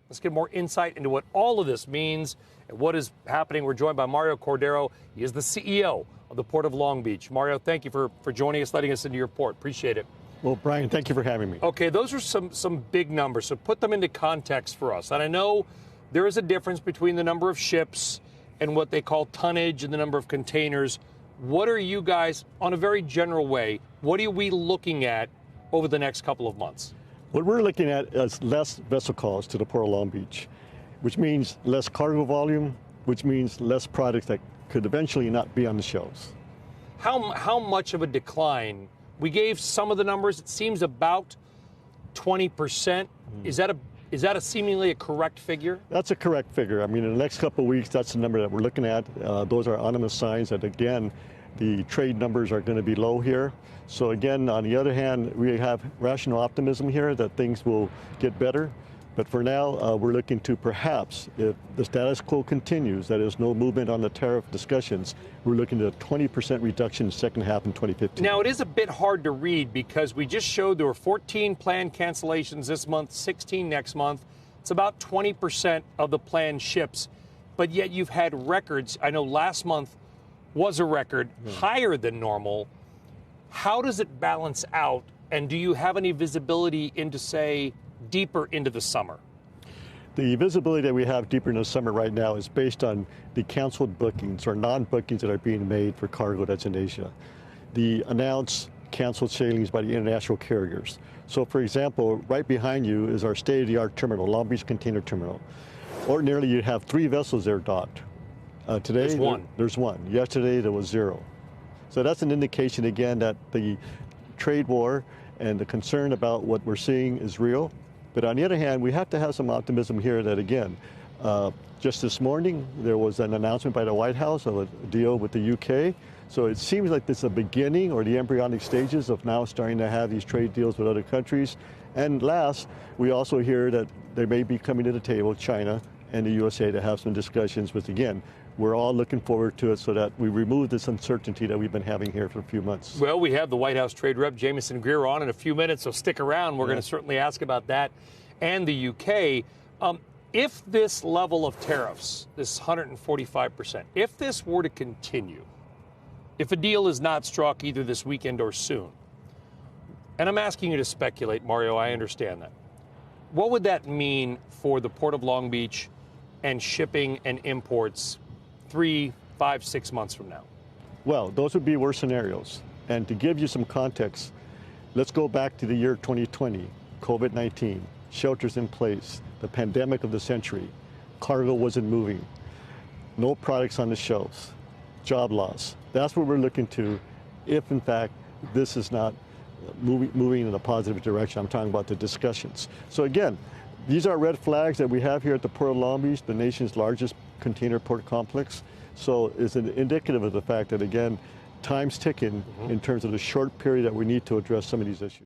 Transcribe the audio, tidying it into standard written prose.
Let's get more insight into what all of this means and what is happening. We're joined by Mario Cordero. He is the CEO of the Port of Long Beach. Mario, thank you for joining us, letting us into your port. Appreciate it. Well, Brian, thank you for having me. Okay, those are some big numbers, so put them into context for us. And I know there is a difference between the number of ships and what they call tonnage and the number of containers. What are you guys, on a very general way, what are we looking at over the next couple of months? What we're looking at is less vessel calls to the Port of Long Beach, which means less cargo volume, which means less products that could eventually not be on the shelves. How much of a decline? We gave some of the numbers. It seems about 20%. Is that a seemingly a correct figure? That's a correct figure. I mean, in the next couple of weeks, that's the number that we're looking at. Those are ominous signs that, again, the trade numbers are going to be low here. So again, on the other hand, we have rational optimism here that things will get better. But for now, we're looking to perhaps, if the status quo continues, that is no movement on the tariff discussions, we're looking at a 20% reduction in the second half in 2015. Now, it is a bit hard to read because we just showed there were 14 planned cancellations this month, 16 next month. It's about 20% of the planned ships. But yet you've had records. I know last month was a record higher than normal. How does it balance out? And do you have any visibility into, say, deeper into the summer? The visibility that we have deeper into the summer right now is based on the canceled bookings or non-bookings that are being made for cargo that's in Asia. The announced canceled sailings by the international carriers. So, for example, right behind you is our state-of-the-art terminal, Long Beach Container Terminal. Ordinarily, you'd have 3 vessels there docked. Today, there's one. Yesterday, there was 0. So that's an indication, again, that the trade war and the concern about what we're seeing is real. But on the other hand, we have to have some optimism here that, again, just this morning, there was an announcement by the White House of a deal with the UK. So it seems like this is a beginning or the embryonic stages of now starting to have these trade deals with other countries. And last, we also hear that they may be coming to the table, China and the USA, to have some discussions with, again, we're all looking forward to it so that we remove this uncertainty that we've been having here for a few months. Well, we have the White House Trade Rep, Jameson Greer, on in a few minutes, so stick around. We're going to certainly ask about that and the UK. If this level of tariffs, this 145%, if this were to continue, if a deal is not struck either this weekend or soon, and I'm asking you to speculate, Mario, I understand that, what would that mean for the Port of Long Beach and shipping and imports 3, 5, 6 months from now? Well, those would be worse scenarios. And to give you some context, let's go back to the year 2020, COVID-19, shelters in place, the pandemic of the century, cargo wasn't moving, no products on the shelves, job loss. That's what we're looking to if, in fact, this is not moving in a positive direction. I'm talking about the discussions. So again, these are red flags that we have here at the Port of Long Beach, the nation's largest container port complex. So it's indicative of the fact that, again, time's ticking in terms of the short period that we need to address some of these issues.